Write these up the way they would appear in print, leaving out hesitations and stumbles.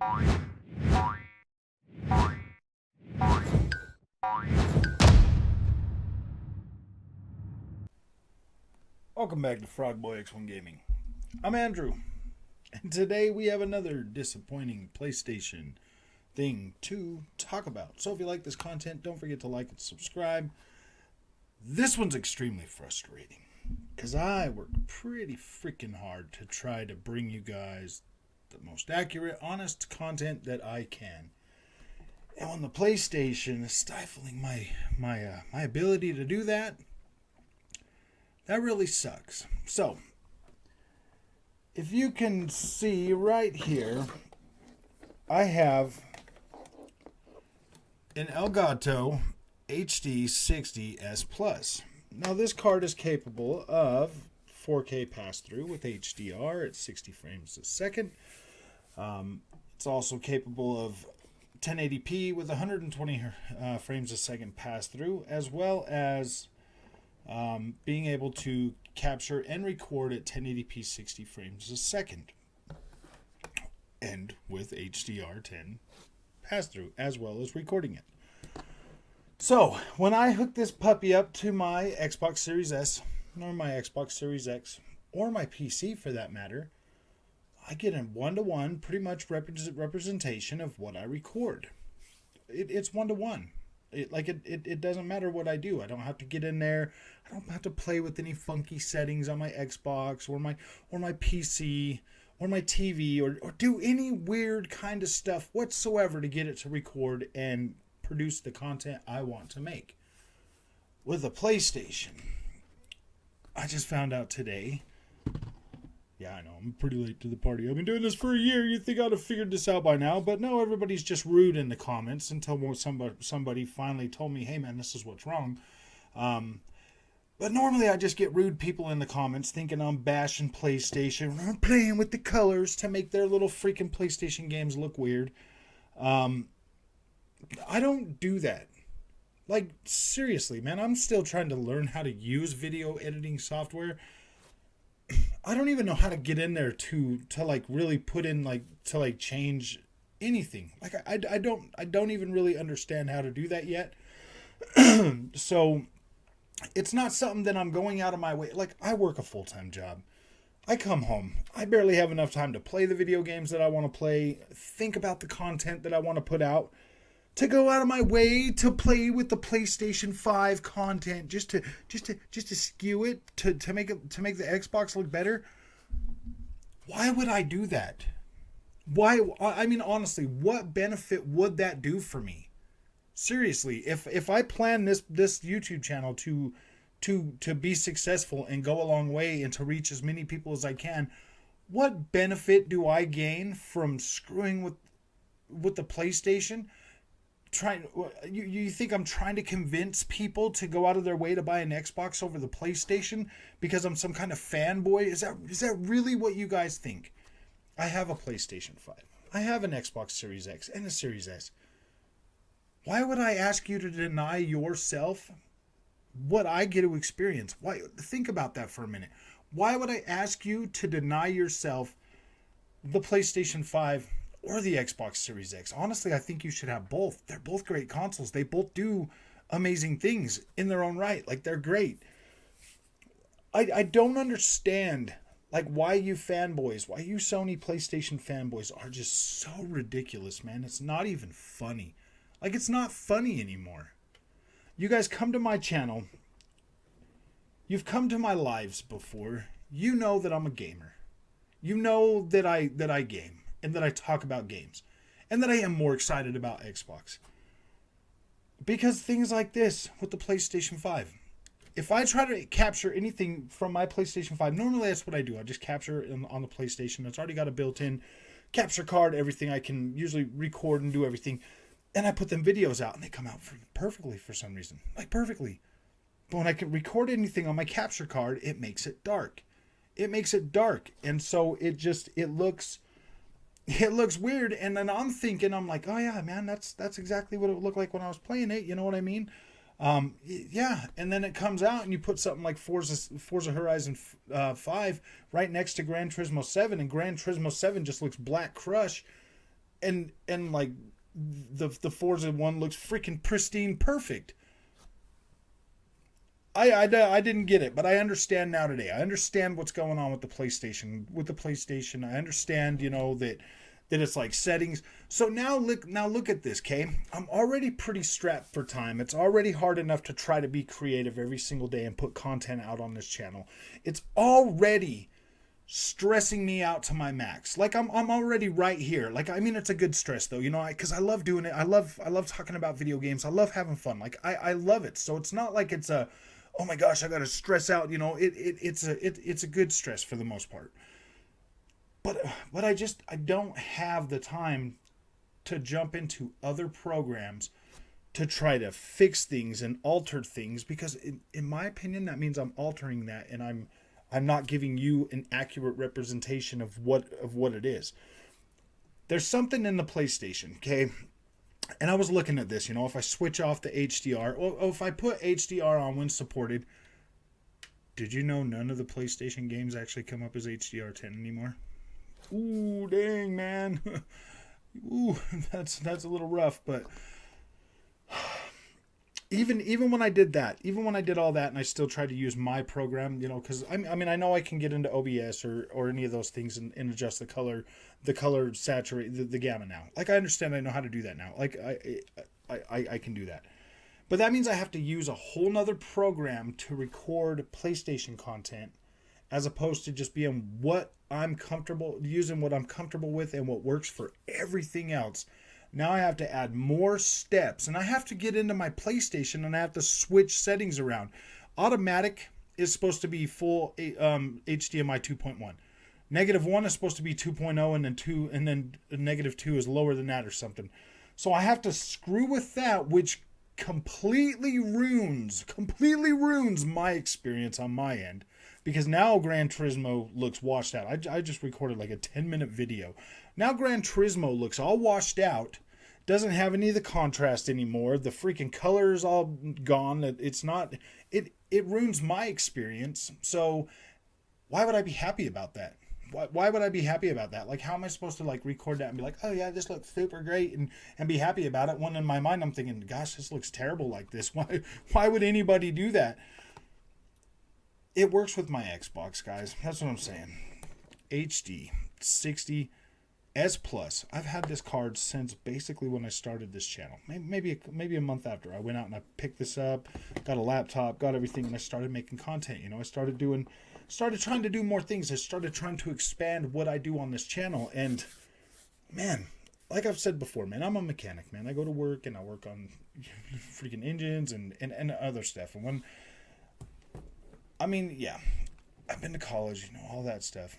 Welcome back to Frogboy X1 Gaming. I'm Andrew, and today we have another disappointing PlayStation thing to talk about. So if you like this content, don't forget to like and subscribe. This one's extremely frustrating, because I worked pretty freaking hard to try to bring you guys the most accurate, honest content that I can. And when the PlayStation is stifling my ability to do that, that really sucks. So, if you can see right here, I have an Elgato HD 60S Plus. Now, this card is capable of 4K pass-through with HDR at 60 frames a second. It's also capable of 1080p with 120 frames a second pass-through, as well as being able to capture and record at 1080p 60 frames a second, and with HDR10 pass-through, as well as recording it. So, when I hook this puppy up to my Xbox Series S, or my Xbox Series X, or my PC for that matter, I get a one-to-one, pretty much representation of what I record. It's one-to-one. It doesn't matter what I do. I don't have to get in there. I don't have to play with any funky settings on my Xbox or my PC or my TV or do any weird kind of stuff whatsoever to get it to record and produce the content I want to make. With a PlayStation, I just found out today. Yeah, I know, I'm pretty late to the party. I've been doing this for a year. You'd think I'd have figured this out by now. But no, everybody's just rude in the comments until somebody finally told me, hey, man, this is what's wrong. But normally I just get rude people in the comments thinking I'm bashing PlayStation. I'm playing with the colors to make their little freaking PlayStation games look weird. I don't do that. Like, seriously, man, I'm still trying to learn how to use video editing software. I don't even know how to get in there to like really put in like to like change anything. Like I don't even really understand how to do that yet. So it's not something that I'm going out of my way. Like, I work a full-time job. I come home. I barely have enough time to play the video games that I want to play, think about the content that I want to put out, to go out of my way to play with the PlayStation 5 content, just to skew it, to make the Xbox look better. Why would I do that? Why? I mean, honestly, what benefit would that do for me? Seriously, if I plan this YouTube channel to be successful and go a long way and to reach as many people as I can, what benefit do I gain from screwing with the PlayStation? You think I'm trying to convince people to go out of their way to buy an Xbox over the PlayStation because I'm some kind of fanboy? Is that really what you guys think? I have a PlayStation 5. I have an Xbox Series X and a Series S. Why would I ask you to deny yourself what I get to experience? Why? Think about that for a minute. Why would I ask you to deny yourself the PlayStation 5 or the Xbox Series X? Honestly, I think you should have both. They're both great consoles. They both do amazing things in their own right. Like, they're great. I don't understand, like, why you fanboys, why you Sony PlayStation fanboys are just so ridiculous, man. It's not even funny. Like, it's not funny anymore. You guys come to my channel. You've come to my lives before. You know that I'm a gamer. You know that I game. And that I talk about games. And that I am more excited about Xbox. Because things like this with the PlayStation 5. If I try to capture anything from my PlayStation 5, normally that's what I do. I just capture it on the PlayStation. It's already got a built-in capture card, everything. I can usually record and do everything. And I put them videos out and they come out perfectly for some reason. Like, perfectly. But when I can record anything on my capture card, it makes it dark. It makes it dark. And so it looks weird. And then I'm thinking, I'm like, oh yeah, man, that's exactly what it would look like when I was playing it. You know what I mean? Yeah. And then it comes out and you put something like Forza Horizon 5 right next to Gran Turismo 7, and Gran Turismo 7 just looks black crush. and like the Forza one looks freaking pristine, perfect. I didn't get it, but I understand now today. I understand what's going on with the PlayStation. I understand, that it's like settings. So now look at this, okay? I'm already pretty strapped for time. It's already hard enough to try to be creative every single day and put content out on this channel. It's already stressing me out to my max. Like I'm already right here. Like, I mean, it's a good stress though, because I love doing it. I love talking about video games. I love having fun. Like I love it. So it's not like it's a, oh my gosh, I gotta stress out. It's a good stress for the most part. But I don't have the time to jump into other programs to try to fix things and alter things, because in my opinion that means I'm altering that, and I'm not giving you an accurate representation of what it is. There's something in the PlayStation, okay? And I was looking at this, if I switch off the HDR, or if I put HDR on when supported, did you know none of the PlayStation games actually come up as HDR10 anymore? Ooh, dang, man. Ooh, that's a little rough, but even when I did that, even when I did all that and I still tried to use my program, because I mean, I know I can get into OBS or any of those things and adjust the color saturate, the gamma now. Like, I understand, I know how to do that now. Like, I can do that. But that means I have to use a whole nother program to record PlayStation content, as opposed to just being what I'm comfortable with and what works for everything else. Now I have to add more steps, and I have to get into my PlayStation and I have to switch settings around. Automatic is supposed to be full HDMI 2.1. -1 is supposed to be 2.0, and then -2 is lower than that or something. So I have to screw with that, which completely ruins my experience on my end, because now Gran Turismo looks washed out. I just recorded like a 10-minute video. Now Gran Turismo looks all washed out, doesn't have any of the contrast anymore. The freaking color is all gone. It ruins my experience. So why would I be happy about that? Why would I be happy about that? Like, how am I supposed to like record that and be like, oh yeah, this looks super great, and be happy about it, when in my mind I'm thinking, gosh, this looks terrible like this. Why would anybody do that? It works with my Xbox, guys. That's what I'm saying. HD 60 S Plus. I've had this card since basically when I started this channel. Maybe a month after. I went out and I picked this up, got a laptop, got everything, and I started making content. I started trying to do more things. I started trying to expand what I do on this channel. And man, like I've said before, man, I'm a mechanic, man. I go to work and I work on freaking engines and other stuff. And I've been to college, all that stuff.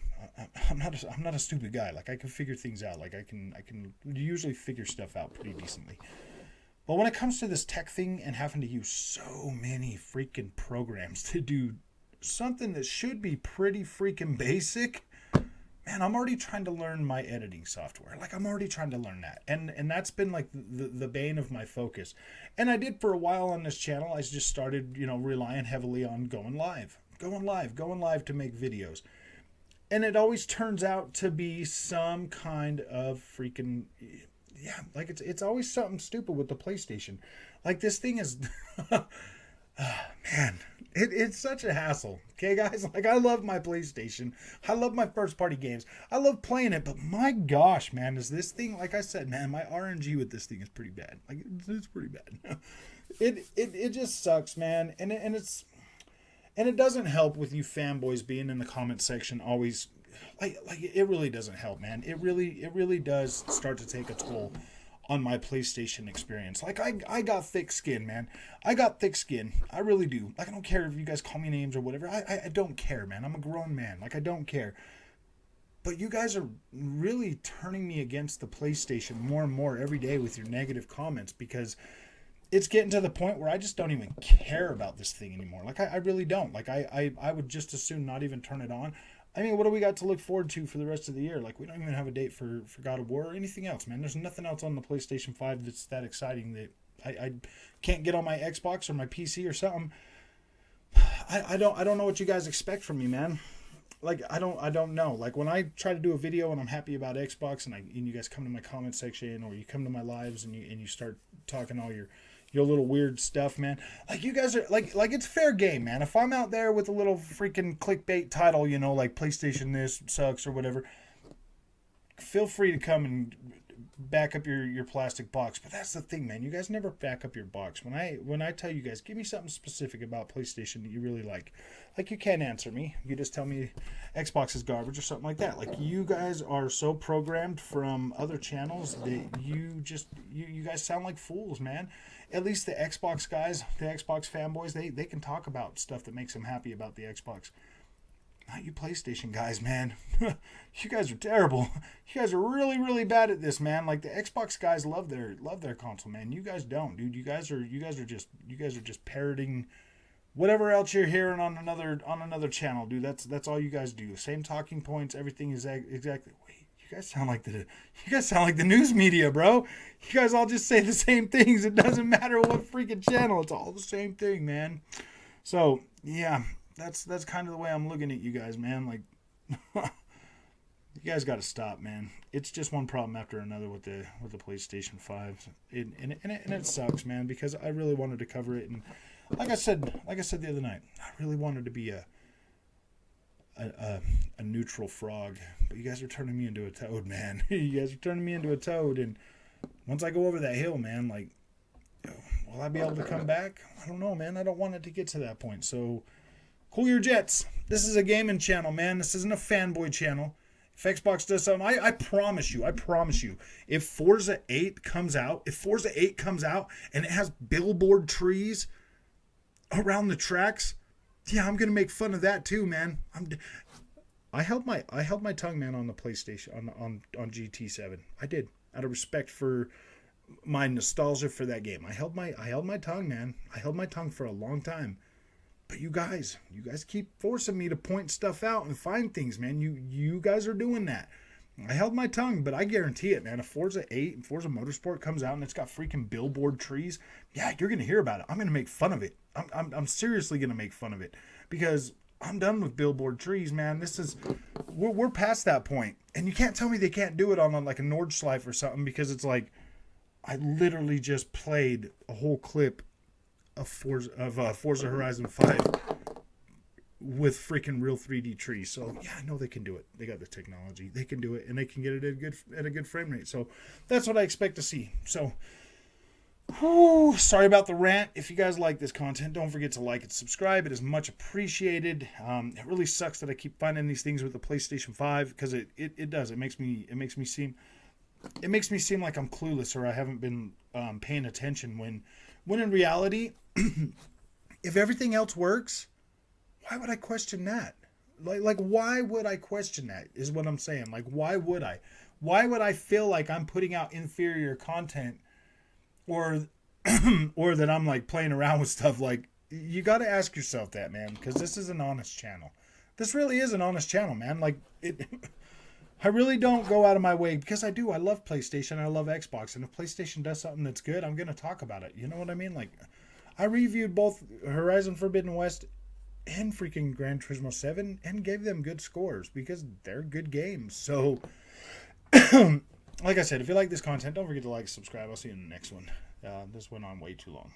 I'm not a stupid guy. Like, I can figure things out. Like, I can usually figure stuff out pretty decently. But when it comes to this tech thing and having to use so many freaking programs to do something that should be pretty freaking basic, man, I'm already trying to learn my editing software. Like, I'm already trying to learn that. And that's been like the bane of my focus. And I did for a while on this channel. I just started, relying heavily on going live to make videos. And it always turns out to be some kind of freaking, like it's always something stupid with the PlayStation. Like, this thing is, man, it's such a hassle. Okay, guys? Like, I love my PlayStation. I love my first party games. I love playing it, but my gosh, man, is this thing, like I said, man, my RNG with this thing is pretty bad. Like, it's pretty bad. It just sucks, man. And it doesn't help with you fanboys being in the comment section always, like it really doesn't help, man. It really does start to take a toll on my PlayStation experience. Like, I got thick skin, man. I got thick skin. I really do. Like, I don't care if you guys call me names or whatever. I don't care, man. I'm a grown man. Like, I don't care. But you guys are really turning me against the PlayStation more and more every day with your negative comments, because it's getting to the point where I just don't even care about this thing anymore. Like, I really don't. Like, I would just as soon not even turn it on. I mean, what do we got to look forward to for the rest of the year? Like, we don't even have a date for God of War or anything else, man. There's nothing else on the PlayStation 5 that's that exciting that I can't get on my Xbox or my PC or something. I don't know what you guys expect from me, man. like I don't know. Like when I try to do a video and I'm happy about Xbox, and you guys come to my comment section or you come to my lives and you start talking all your little weird stuff, man. Like you guys are like it's fair game, man. If I'm out there with a little freaking clickbait title, you know, like PlayStation this sucks or whatever, feel free to come and back up your plastic box. But that's the thing, man. You guys never back up your box. When I tell you guys, give me something specific about PlayStation that you really like. Like you can't answer me. You just tell me Xbox is garbage or something like that. Like you guys are so programmed from other channels that you guys sound like fools, man. At least the Xbox guys, the Xbox fanboys, they can talk about stuff that makes them happy about the Xbox. Not you PlayStation guys, man. You guys are terrible. You guys are really, really bad at this, man. Like the Xbox guys love their console, man. You guys don't, dude. You guys are just parroting whatever else you're hearing on another channel, dude. That's all you guys do. Same talking points. Everything is exactly. Wait, you guys sound like the news media, bro. You guys all just say the same things. It doesn't matter what freaking channel. It's all the same thing, man. So yeah. That's kind of the way I'm looking at you guys, man. Like, you guys got to stop, man. It's just one problem after another with the PlayStation 5, and it sucks, man, because I really wanted to cover it, and like I said the other night, I really wanted to be a neutral frog, but you guys are turning me into a toad, man. You guys are turning me into a toad, and once I go over that hill, man, like, will I be able to come back? I don't know, man. I don't want it to get to that point, so. Cool your jets. This is a gaming channel, man. This isn't a fanboy channel. If Xbox does something, I promise you, if Forza 8 comes out and it has billboard trees around the tracks, yeah, I'm gonna make fun of that too, man. I held my tongue, man, on the PlayStation on GT7. I did, out of respect for my nostalgia for that game. I held my tongue, man. I held my tongue for a long time. But you guys keep forcing me to point stuff out and find things, man. You guys are doing that. I held my tongue, but I guarantee it, man. If Forza 8 and Forza Motorsport comes out and it's got freaking billboard trees, yeah, you're gonna hear about it. I'm gonna make fun of it. I'm seriously gonna make fun of it because I'm done with billboard trees, man. We're past that point, and you can't tell me they can't do it on like a Nordschleife or something because it's like I literally just played a whole clip of Forza Horizon 5 with freaking real 3D trees. So yeah, I know they can do it. They got the technology. They can do it, and they can get it at a good frame rate. So that's what I expect to see. So sorry about the rant. If you guys like this content, don't forget to like and subscribe. It is much appreciated. It really sucks that I keep finding these things with the PlayStation 5 because it does. It makes me seem like I'm clueless or I haven't been paying attention when in reality, if everything else works, why would I question that? Like why would I question that is what I'm saying. Like, why would I? Why would I feel like I'm putting out inferior content or or that I'm like playing around with stuff? Like, you got to ask yourself that, man, because this is an honest channel. This really is an honest channel, man. Like, I really don't go out of my way because I love PlayStation. I love Xbox. And if PlayStation does something that's good, I'm going to talk about it. You know what I mean? Like, I reviewed both Horizon Forbidden West and freaking Gran Turismo 7 and gave them good scores because they're good games. So, like I said, if you like this content, don't forget to like, subscribe. I'll see you in the next one. This went on way too long.